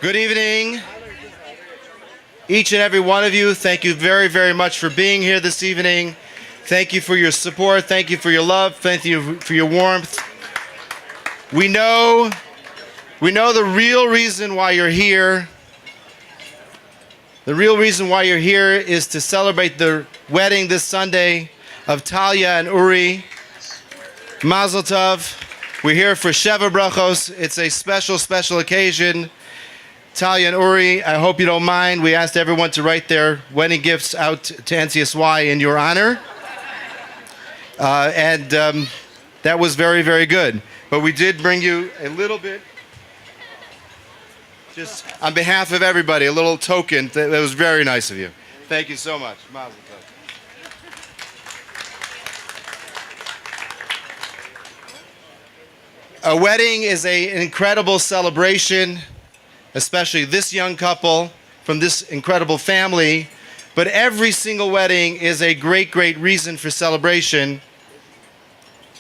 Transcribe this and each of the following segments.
Good evening, each and every one of you. Thank you very, very much for being here this evening. Thank you for your support. Thank you for your love. Thank you for your warmth. We know the real reason why you're here. The real reason why you're here is to celebrate the wedding this Sunday of Talia and Uri. Mazel tov. We're here for Sheva Brachos. It's a special, special occasion. Talia and Uri, I hope you don't mind. We asked everyone to write their wedding gifts out to NCSY in your honor. That was very, very good. But we did bring you a little bit, just on behalf of everybody, a little token. That was very nice of you. Thank you so much. Mazel tov. A wedding is an incredible celebration, especially this young couple from this incredible family. But every single wedding is a great, great reason for celebration.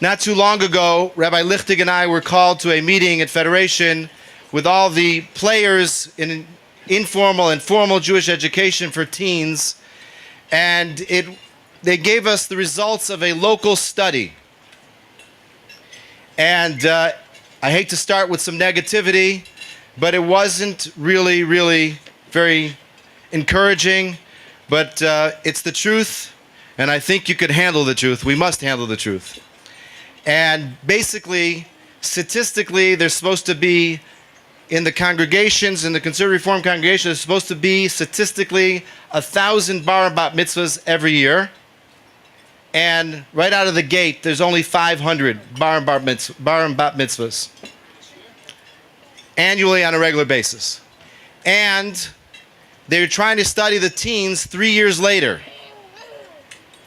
Not too long ago, Rabbi Lichtig and I were called to a meeting at Federation with all the players in informal and formal Jewish education for teens. And they gave us the results of a local study. And I hate to start with some negativity, but it wasn't really, really very encouraging. But it's the truth, and I think you could handle the truth. We must handle the truth. And basically, statistically, there's supposed to be, in the congregations, in the Conservative Reform congregation, there's supposed to be, statistically, 1,000 bar and bat mitzvahs every year. And right out of the gate, there's only 500 bar and bat mitzvahs annually on a regular basis. And they're trying to study the teens 3 years later.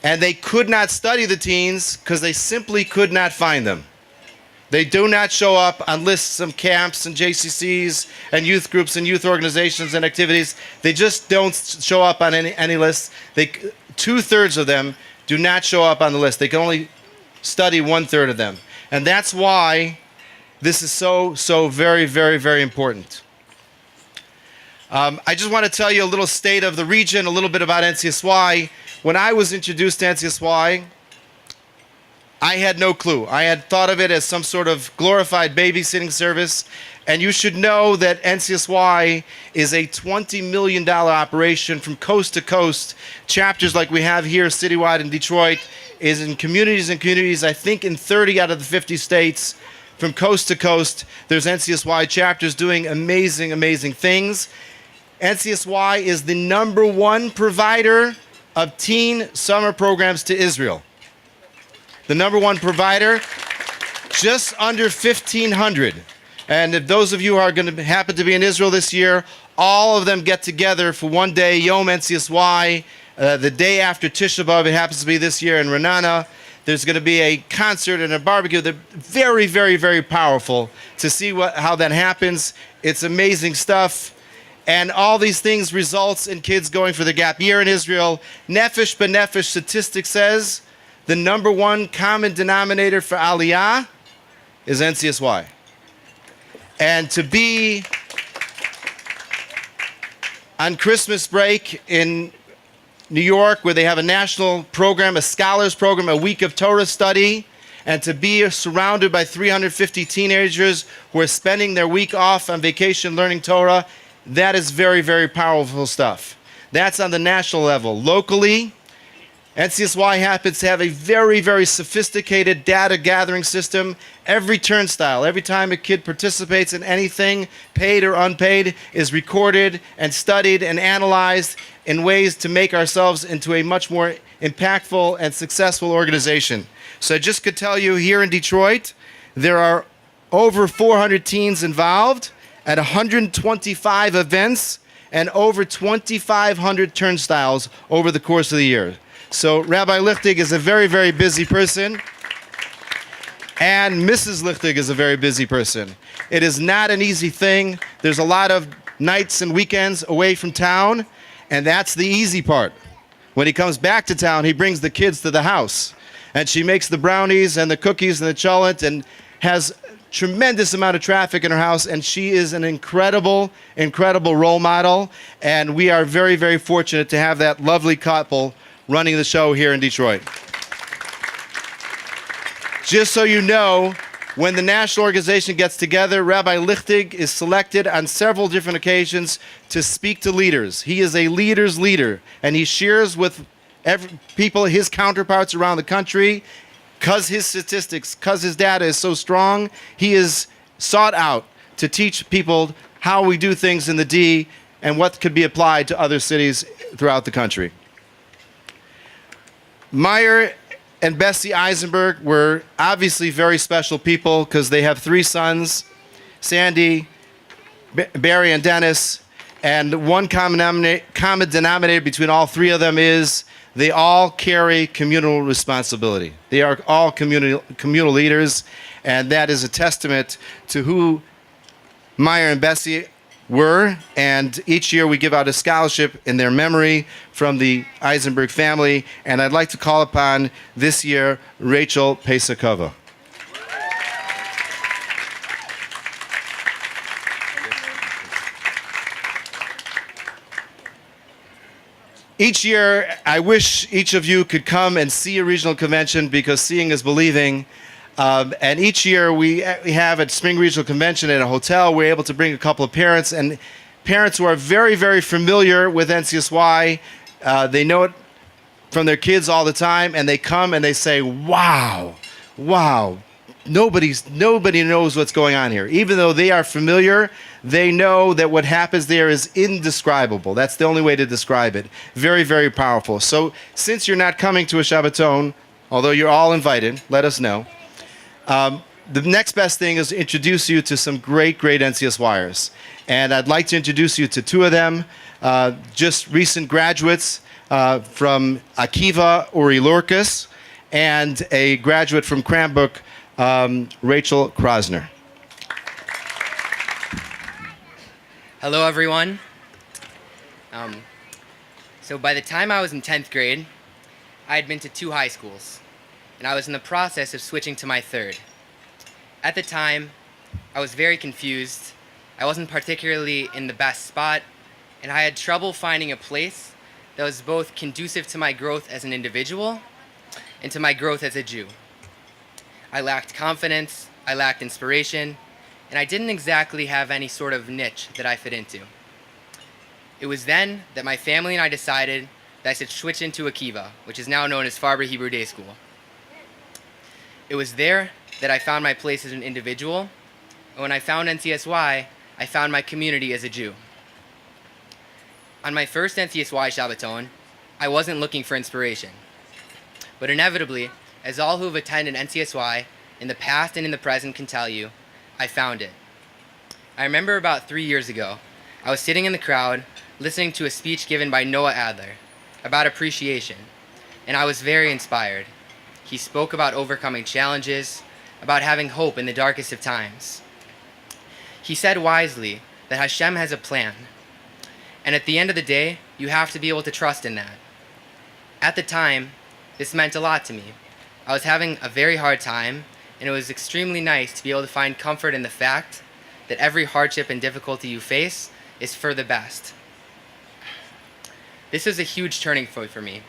And they could not study the teens because they simply could not find them. They do not show up on lists of camps and JCCs and youth groups and youth organizations and activities. They just don't show up on any list. 2/3 of them do not show up on the list. They can only study 1/3 of them. And that's why this is so very, very, very important. I just want to tell you a little state of the region, a little bit about NCSY. When I was introduced to NCSY, I had no clue. I had thought of it as some sort of glorified babysitting service. And you should know that NCSY is a $20 million operation from coast to coast. Chapters like we have here citywide in Detroit is in communities and communities, I think in 30 out of the 50 states. From coast to coast, there's NCSY chapters doing amazing, amazing things. NCSY is the #1 provider of teen summer programs to Israel. The #1 provider, just under 1,500. And if those of you who are going to happen to be in Israel this year, all of them get together for one day, Yom NCSY, the day after Tisha B'Av. It happens to be this year in Renana. There's going to be a concert and a barbecue. They're very, very, very powerful to see how that happens. It's amazing stuff. And all these things results in kids going for the gap year in Israel. Nefesh b'nefesh statistics says the #1 common denominator for Aliyah is NCSY. And to be on Christmas break in New York, where they have a national program, a scholars program, a week of Torah study, and to be surrounded by 350 teenagers who are spending their week off on vacation learning Torah, that is very, very powerful stuff. That's on the national level. Locally, NCSY happens to have a very, very sophisticated data gathering system. Every turnstile, every time a kid participates in anything, paid or unpaid, is recorded and studied and analyzed in ways to make ourselves into a much more impactful and successful organization. So I just could tell you here in Detroit, there are over 400 teens involved at 125 events and over 2,500 turnstiles over the course of the year. So Rabbi Lichtig is a very, very busy person, and Mrs. Lichtig is a very busy person. It is not an easy thing. There's a lot of nights and weekends away from town, and that's the easy part. When he comes back to town, he brings the kids to the house, and she makes the brownies and the cookies and the cholent and has tremendous amount of traffic in her house, and she is an incredible, incredible role model. And we are very, very fortunate to have that lovely couple running the show here in Detroit. Just so you know, when the national organization gets together, Rabbi Lichtig is selected on several different occasions to speak to leaders. He is a leader's leader, and he shares with people, his counterparts around the country, because his statistics, because his data is so strong, he is sought out to teach people how we do things in the D and what could be applied to other cities throughout the country. Meyer and Bessie Eisenberg were obviously very special people because they have 3 sons, Sandy, Barry, and Dennis, and one common denominator between all 3 of them is they all carry communal responsibility. They are all communal leaders, and that is a testament to who Meyer and Bessie were. And each year we give out a scholarship in their memory from the Eisenberg family, and I'd like to call upon this year Rachel Pesakova. Each year, I wish each of you could come and see a regional convention because seeing is believing. And each year we have at Spring Regional Convention at a hotel, we're able to bring a couple of parents, and parents who are very, very familiar with NCSY. They know it from their kids all the time, and they come and they say, wow, wow. Nobody knows what's going on here. Even though they are familiar, they know that what happens there is indescribable. That's the only way to describe it. Very, very powerful. So since you're not coming to a Shabbaton, although you're all invited, let us know. The next best thing is to introduce you to some great, great NCSYers. And I'd like to introduce you to 2 of them, just recent graduates from Akiva, Uri Lorkus, and a graduate from Cranbrook, Rachel Krosner. Hello, everyone. So by the time I was in 10th grade, I had been to 2 high schools, and I was in the process of switching to my 3rd. At the time, I was very confused. I wasn't particularly in the best spot, and I had trouble finding a place that was both conducive to my growth as an individual and to my growth as a Jew. I lacked confidence, I lacked inspiration, and I didn't exactly have any sort of niche that I fit into. It was then that my family and I decided that I should switch into Akiva, which is now known as Farber Hebrew Day School. It was there that I found my place as an individual, and when I found NCSY, I found my community as a Jew. On my first NCSY Shabbaton, I wasn't looking for inspiration. But inevitably, as all who have attended NCSY in the past and in the present can tell you, I found it. I remember about 3 years ago, I was sitting in the crowd listening to a speech given by Noah Adler about appreciation, and I was very inspired. He spoke about overcoming challenges, about having hope in the darkest of times. He said wisely that Hashem has a plan, and at the end of the day, you have to be able to trust in that. At the time, this meant a lot to me. I was having a very hard time, and it was extremely nice to be able to find comfort in the fact that every hardship and difficulty you face is for the best. This was a huge turning point for me,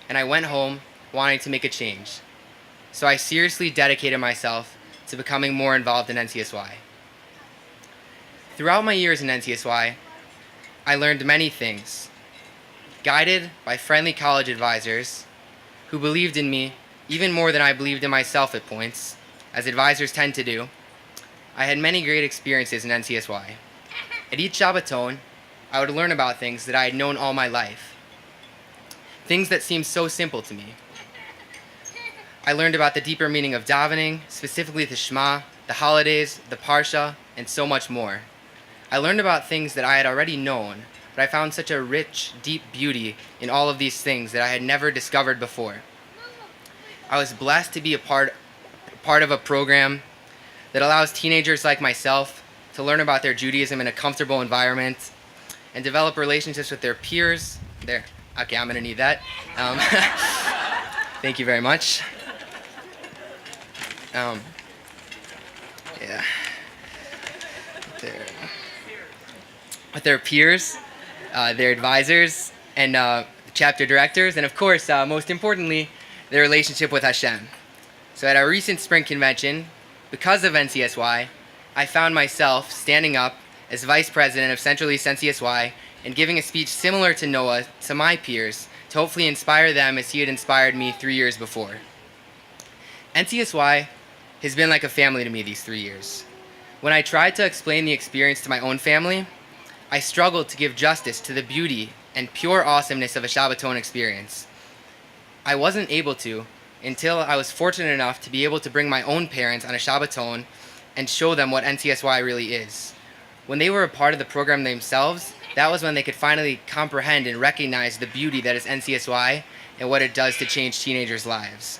and I went home wanting to make a change. So I seriously dedicated myself to becoming more involved in NCSY. Throughout my years in NCSY, I learned many things. Guided by friendly college advisors who believed in me even more than I believed in myself at points, as advisors tend to do, I had many great experiences in NCSY. At each Shabbaton, I would learn about things that I had known all my life. Things that seemed so simple to me. I learned about the deeper meaning of davening, specifically the Shema, the holidays, the Parsha, and so much more. I learned about things that I had already known, but I found such a rich, deep beauty in all of these things that I had never discovered before. I was blessed to be a part of a program that allows teenagers like myself to learn about their Judaism in a comfortable environment and develop relationships with their peers. Okay, I'm going to need that. Thank you very much. Yeah. Their, with their peers, their advisors, and chapter directors, and of course, most importantly, their relationship with Hashem. So at our recent spring convention, because of NCSY, I found myself standing up as vice president of Central East NCSY and giving a speech similar to Noah to my peers to hopefully inspire them as he had inspired me 3 years before. NCSY has been like a family to me these 3 years. When I tried to explain the experience to my own family, I struggled to give justice to the beauty and pure awesomeness of a Shabbaton experience. I wasn't able to until I was fortunate enough to be able to bring my own parents on a Shabbaton and show them what NCSY really is. When they were a part of the program themselves, that was when they could finally comprehend and recognize the beauty that is NCSY and what it does to change teenagers' lives.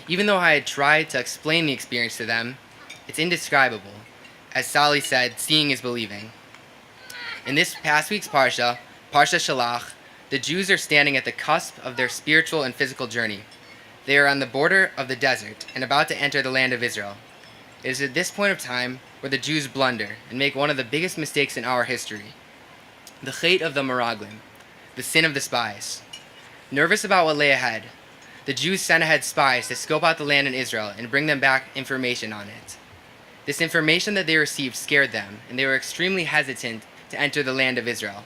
Even though I had tried to explain the experience to them, it's indescribable. As Sally said, seeing is believing. In this past week's Parsha, Parsha Shalach, the Jews are standing at the cusp of their spiritual and physical journey. They are on the border of the desert and about to enter the land of Israel. It is at this point of time where the Jews blunder and make one of the biggest mistakes in our history. The Chet of the Meraglim, the sin of the spies. Nervous about what lay ahead, the Jews sent ahead spies to scope out the land in Israel and bring them back information on it. This information that they received scared them, and they were extremely hesitant to enter the land of Israel.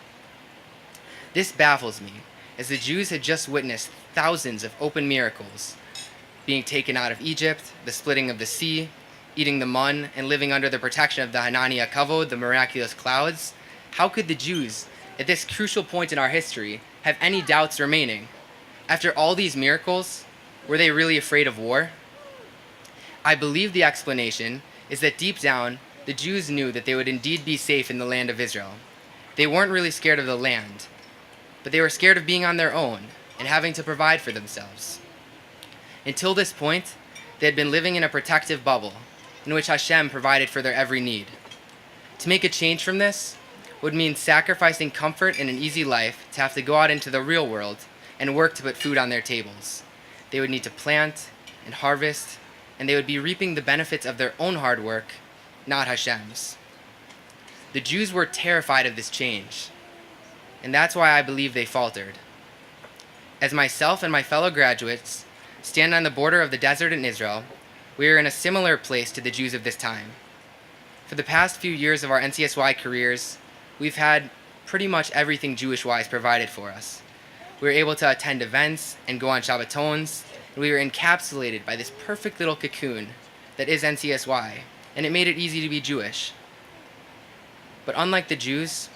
This baffles me, as the Jews had just witnessed thousands of open miracles, being taken out of Egypt, the splitting of the sea, eating the mun, and living under the protection of the Hananiah Kavod, the miraculous clouds. How could the Jews, at this crucial point in our history, have any doubts remaining? After all these miracles, were they really afraid of war? I believe the explanation is that deep down, the Jews knew that they would indeed be safe in the land of Israel. They weren't really scared of the land, but they were scared of being on their own and having to provide for themselves. Until this point, they had been living in a protective bubble in which Hashem provided for their every need. To make a change from this would mean sacrificing comfort and an easy life to have to go out into the real world and work to put food on their tables. They would need to plant and harvest, and they would be reaping the benefits of their own hard work, not Hashem's. The Jews were terrified of this change, and that's why I believe they faltered. As myself and my fellow graduates stand on the border of the desert in Israel, we are in a similar place to the Jews of this time. For the past few years of our NCSY careers, we've had pretty much everything Jewish-wise provided for us. We were able to attend events and go on Shabbatons, and we were encapsulated by this perfect little cocoon that is NCSY, and it made it easy to be Jewish. But unlike the Jews,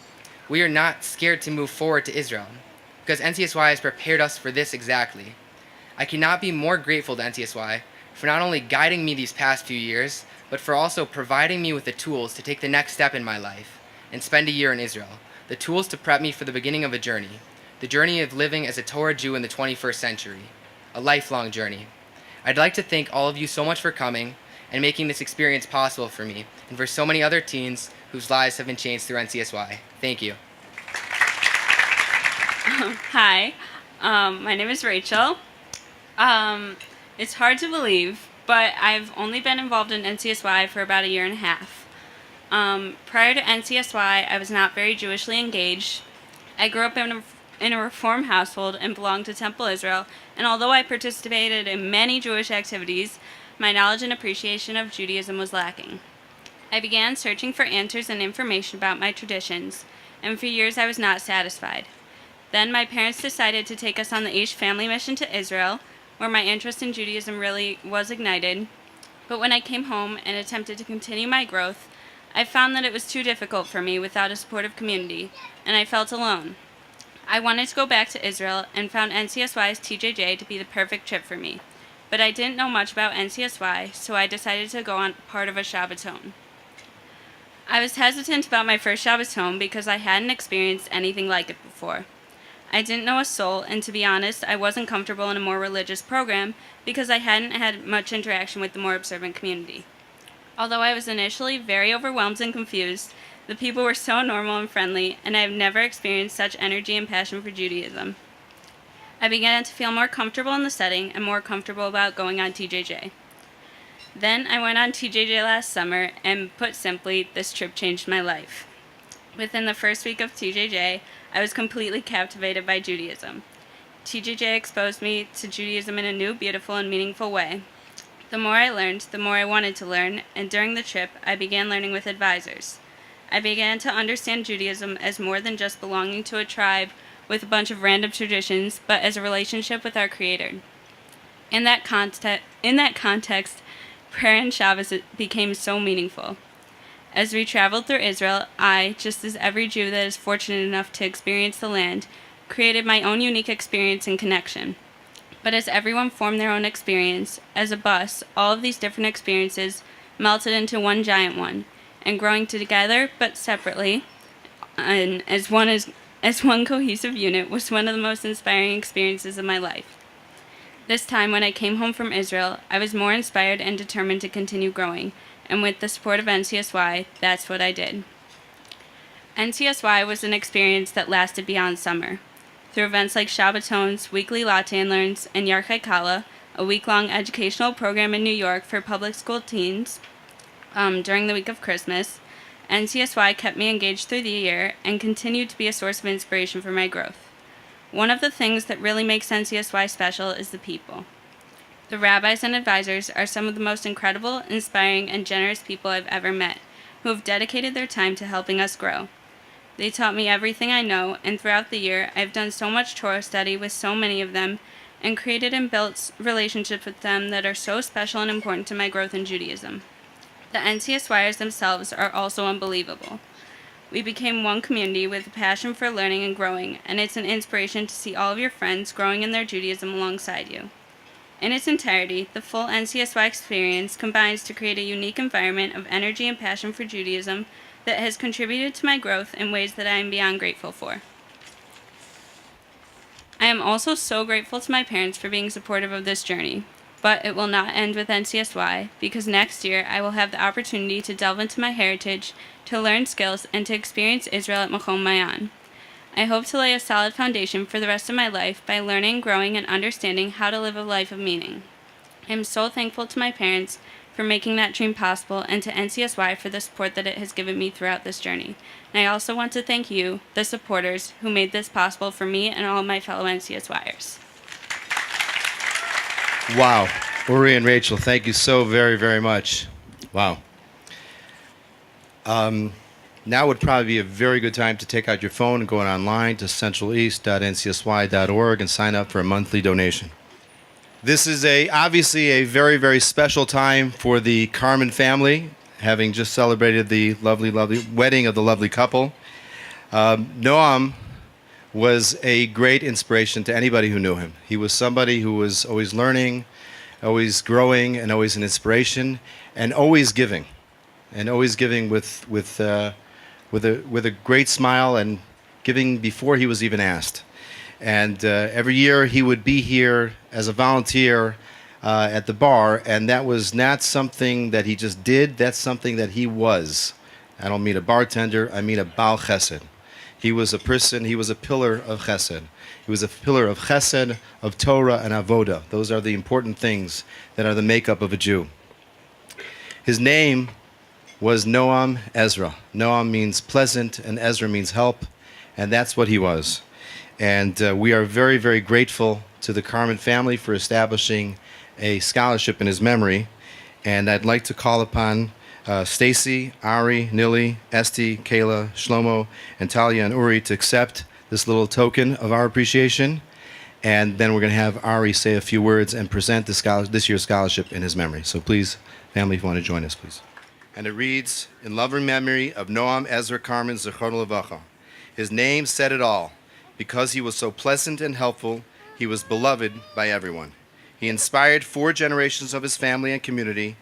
we are not scared to move forward to Israel, because NCSY has prepared us for this exactly. I cannot be more grateful to NCSY for not only guiding me these past few years, but for also providing me with the tools to take the next step in my life and spend a year in Israel, the tools to prep me for the beginning of a journey, the journey of living as a Torah Jew in the 21st century, a lifelong journey. I'd like to thank all of you so much for coming and making this experience possible for me and for so many other teens whose lives have been changed through NCSY. Thank you. Hi, my name is Rachel. It's hard to believe, but I've only been involved in NCSY for about a year and a half. Prior to NCSY, I was not very Jewishly engaged. I grew up in a Reform household and belonged to Temple Israel, and although I participated in many Jewish activities, my knowledge and appreciation of Judaism was lacking. I began searching for answers and information about my traditions, and for years I was not satisfied. Then my parents decided to take us on the Aish family mission to Israel, where my interest in Judaism really was ignited. But when I came home and attempted to continue my growth, I found that it was too difficult for me without a supportive community, and I felt alone. I wanted to go back to Israel and found NCSY's TJJ to be the perfect trip for me. But I didn't know much about NCSY, so I decided to go on part of a Shabbaton. I was hesitant about my first Shabbaton because I hadn't experienced anything like it before. I didn't know a soul, and to be honest, I wasn't comfortable in a more religious program because I hadn't had much interaction with the more observant community. Although I was initially very overwhelmed and confused, the people were so normal and friendly, and I have never experienced such energy and passion for Judaism. I began to feel more comfortable in the setting and more comfortable about going on TJJ. Then I went on TJJ last summer, and put simply, this trip changed my life. Within the first week of TJJ, I was completely captivated by Judaism. TJJ exposed me to Judaism in a new, beautiful, and meaningful way. The more I learned, the more I wanted to learn, and during the trip, I began learning with advisors. I began to understand Judaism as more than just belonging to a tribe with a bunch of random traditions, but as a relationship with our Creator. In that context, prayer and Shabbos became so meaningful. As we traveled through Israel, I, just as every Jew that is fortunate enough to experience the land, created my own unique experience and connection. But as everyone formed their own experience, as a bus, all of these different experiences melted into one giant one, and growing together but separately, and as one cohesive unit, was one of the most inspiring experiences of my life. This time, when I came home from Israel, I was more inspired and determined to continue growing, and with the support of NCSY, that's what I did. NCSY was an experience that lasted beyond summer. Through events like Shabbatons, weekly latte and learns, and Yarchei Kala, a week-long educational program in New York for public school teens during the week of Christmas, NCSY kept me engaged through the year and continued to be a source of inspiration for my growth. One of the things that really makes NCSY special is the people. The rabbis and advisors are some of the most incredible, inspiring, and generous people I've ever met, who have dedicated their time to helping us grow. They taught me everything I know, and throughout the year, I've done so much Torah study with so many of them, and created and built relationships with them that are so special and important to my growth in Judaism. The NCSYers themselves are also unbelievable. We became one community with a passion for learning and growing, and it's an inspiration to see all of your friends growing in their Judaism alongside you. In its entirety, the full NCSY experience combines to create a unique environment of energy and passion for Judaism that has contributed to my growth in ways that I am beyond grateful for. I am also so grateful to my parents for being supportive of this journey, but it will not end with NCSY, because next year I will have the opportunity to delve into my heritage, to learn skills, and to experience Israel at Makom Mayan. I hope to lay a solid foundation for the rest of my life by learning, growing, and understanding how to live a life of meaning. I am so thankful to my parents for making that dream possible, and to NCSY for the support that it has given me throughout this journey. And I also want to thank you, the supporters, who made this possible for me and all my fellow NCSYers. Wow. Uri and Rachel, thank you so very, very much. Wow. Now would probably be a very good time to take out your phone and go online to centraleast.ncsy.org and sign up for a monthly donation. This is obviously a very, very special time for the Carmen family, having just celebrated the lovely, lovely wedding of the lovely couple. Noam was a great inspiration to anybody who knew him. He was somebody who was always learning, always growing, and always an inspiration, and always giving with a great smile, and giving before he was even asked. And every year he would be here as a volunteer at the bar, and that was not something that he just did, that's something that he was. I don't mean a bartender, I mean a Baal Chesed. He was a person, he was a pillar of Chesed. He was a pillar of Chesed, of Torah, and Avoda. Those are the important things that are the makeup of a Jew. His name was Noam Ezra. Noam means pleasant, and Ezra means help, and that's what he was. And we are very, very grateful to the Carmen family for establishing a scholarship in his memory. And I'd like to call upon Stacy, Ari, Nili, Esti, Kayla, Shlomo, and Talia and Uri to accept this little token of our appreciation. And then we're going to have Ari say a few words and present this year's scholarship in his memory. So please, family, if you want to join us, please. And it reads, in loving memory of Noam Ezra Carmen Zichrono Levacha. His name said it all. Because he was so pleasant and helpful, he was beloved by everyone. He inspired 4 generations of his family and community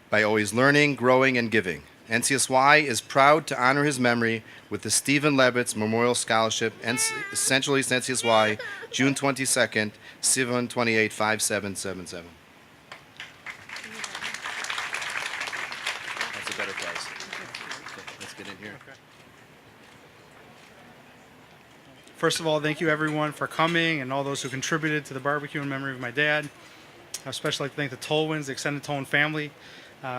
by always learning, growing, and giving. NCSY is proud to honor his memory with the Stephen Lebitz Memorial Scholarship, Central East NCSY, June 22nd, Sivan 28, 5777. That's a better price. Okay, let's get in here. First of all, thank you everyone for coming and all those who contributed to the barbecue in memory of my dad. I'd especially like to thank the Tolwins, the extended Tolwin family,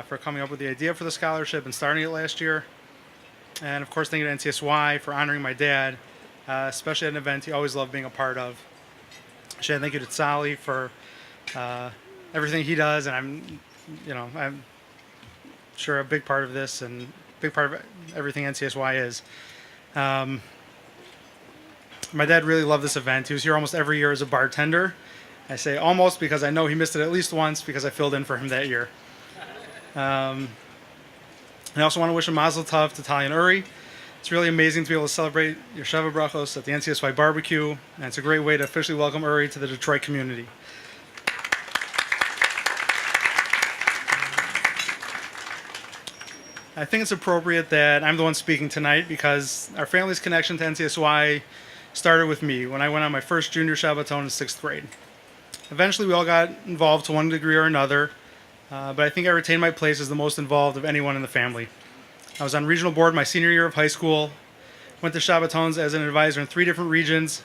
for coming up with the idea for the scholarship and starting it last year. And of course, thank you to NCSY for honoring my dad, especially at an event he always loved being a part of. Shane, thank you to Sally for everything he does, and I'm sure a big part of this and a big part of everything NCSY is. My dad really loved this event. He was here almost every year as a bartender. I say almost because I know he missed it at least once because I filled in for him that year. I also want to wish a mazel tov to Talia and Uri. It's really amazing to be able to celebrate your Sheva Brachos at the NCSY barbecue, and it's a great way to officially welcome Uri to the Detroit community. I think it's appropriate that I'm the one speaking tonight because our family's connection to NCSY started with me when I went on my first junior Shabbaton in 6th grade. Eventually, we all got involved to one degree or another, but I think I retained my place as the most involved of anyone in the family. I was on regional board my senior year of high school, went to Shabbatons as an advisor in 3 different regions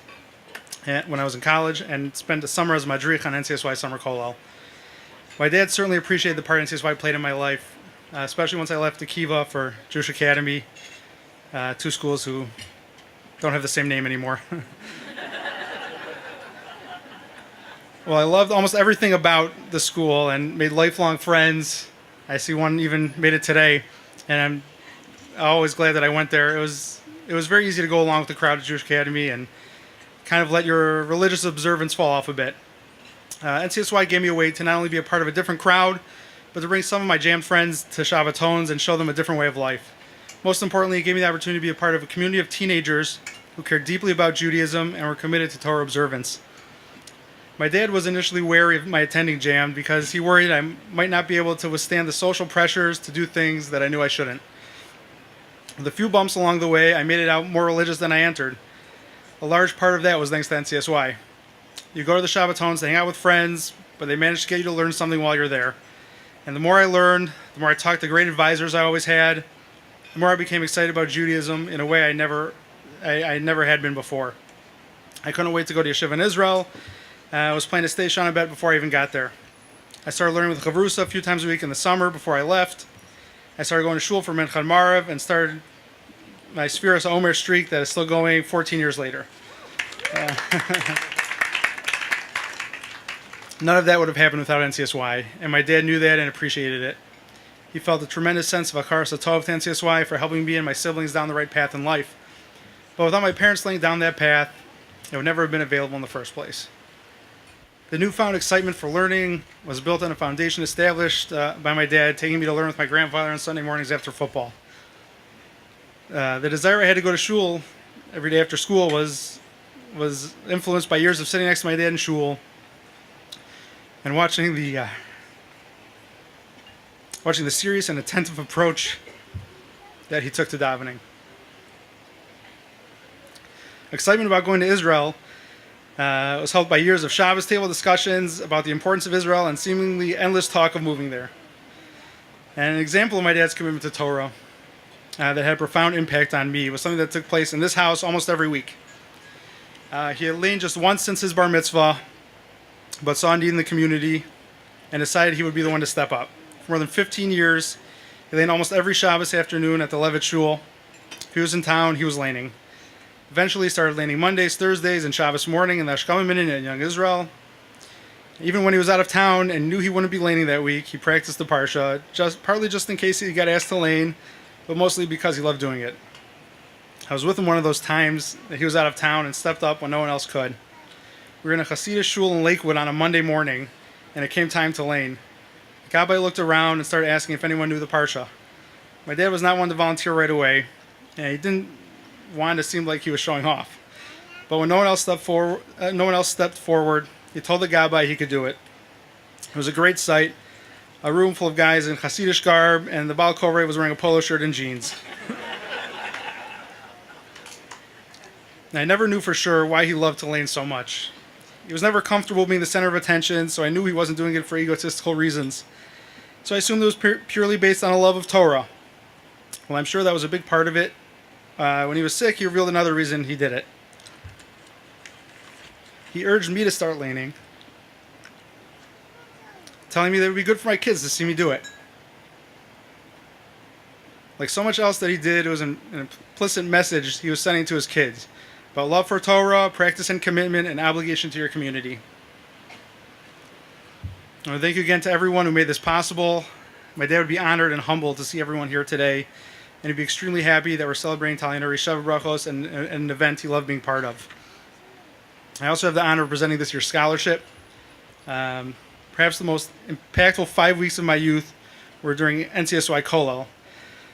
when I was in college, and spent a summer as madrich on NCSY Summer Kollel. My dad certainly appreciated the part NCSY played in my life, especially once I left Akiva for Jewish Academy, 2 schools who don't have the same name anymore. Well, I loved almost everything about the school and made lifelong friends. I see one even made it today, and I'm always glad that I went there. It was very easy to go along with the crowd at Jewish Academy and kind of let your religious observance fall off a bit. NCSY gave me a way to not only be a part of a different crowd, but to bring some of my jam friends to Shabbatons and show them a different way of life. Most importantly, it gave me the opportunity to be a part of a community of teenagers who cared deeply about Judaism and were committed to Torah observance. My dad was initially wary of my attending jam because he worried I might not be able to withstand the social pressures to do things that I knew I shouldn't. With a few bumps along the way, I made it out more religious than I entered. A large part of that was thanks to NCSY. You go to the Shabbatons to hang out with friends, but they manage to get you to learn something while you're there. And the more I learned, the more I talked to great advisors I always had, the more I became excited about Judaism in a way I never had been before. I couldn't wait to go to yeshiva in Israel. I was planning to stay Shana Bet before I even got there. I started learning with Chavrusa a few times a week in the summer before I left. I started going to shul for Minchad Marav and started my Sfiras Omer streak that is still going 14 years later. None of that would have happened without NCSY, and my dad knew that and appreciated it. He felt a tremendous sense of Akaras Tov to NCSY for helping me and my siblings down the right path in life. But without my parents laying down that path, it would never have been available in the first place. The newfound excitement for learning was built on a foundation established by my dad, taking me to learn with my grandfather on Sunday mornings after football. The desire I had to go to shul every day after school was influenced by years of sitting next to my dad in shul and watching the serious and attentive approach that he took to davening. Excitement about going to Israel was helped by years of Shabbos table discussions about the importance of Israel and seemingly endless talk of moving there. And an example of my dad's commitment to Torah that had a profound impact on me was something that took place in this house almost every week. He had lain just once since his bar mitzvah, but saw a need in the community and decided he would be the one to step up. For more than 15 years, he lain almost every Shabbos afternoon at the Levitt Shul. If he was in town, he was laning. Eventually, he started laning Mondays, Thursdays, and Shabbos morning in the Ashkelon Minyan in Young Israel. Even when he was out of town and knew he wouldn't be laning that week, he practiced the Parsha, partly just in case he got asked to lane, but mostly because he loved doing it. I was with him one of those times that he was out of town and stepped up when no one else could. We were in a Hasidic shul in Lakewood on a Monday morning, and it came time to lane. The Gabbai looked around and started asking if anyone knew the Parsha. My dad was not one to volunteer right away, and he didn't want to seem like he was showing off. But when no one else stepped forward, he told the Gabbai he could do it. It was a great sight, a room full of guys in Hasidic garb, and the Baal Koreh was wearing a polo shirt and jeans. I never knew for sure why he loved to lane so much. He was never comfortable being the center of attention, so I knew he wasn't doing it for egotistical reasons. So I assumed it was purely based on a love of Torah. Well, I'm sure that was a big part of it. When he was sick, he revealed another reason he did it. He urged me to start laning. telling me that it would be good for my kids to see me do it. Like so much else that he did, it was an implicit message he was sending to his kids about love for Torah, practice and commitment, and obligation to your community. I want to thank you again to everyone who made this possible. My dad would be honored and humbled to see everyone here today, and he'd be extremely happy that we're celebrating Talinari Sheva Brachos and an event he loved being part of. I also have the honor of presenting this year's scholarship. Perhaps the most impactful 5 weeks of my youth were during NCSY Kollel.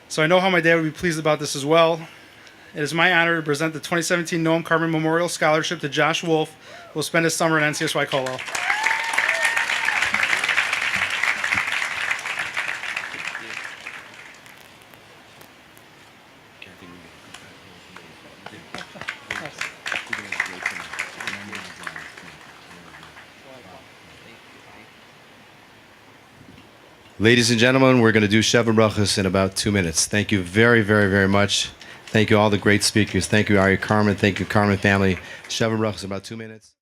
So I know how my dad would be pleased about this as well. It is my honor to present the 2017 Noam Carmen Memorial Scholarship to Josh Wolf, who will spend his summer at NCSY Kollel. Ladies and gentlemen, we're going to do Sheva Brachos in about 2 minutes. Thank you very, very, very much. Thank you all the great speakers. Thank you, Ari Carmen. Thank you, Carmen family. Sheva Brachos in about 2 minutes.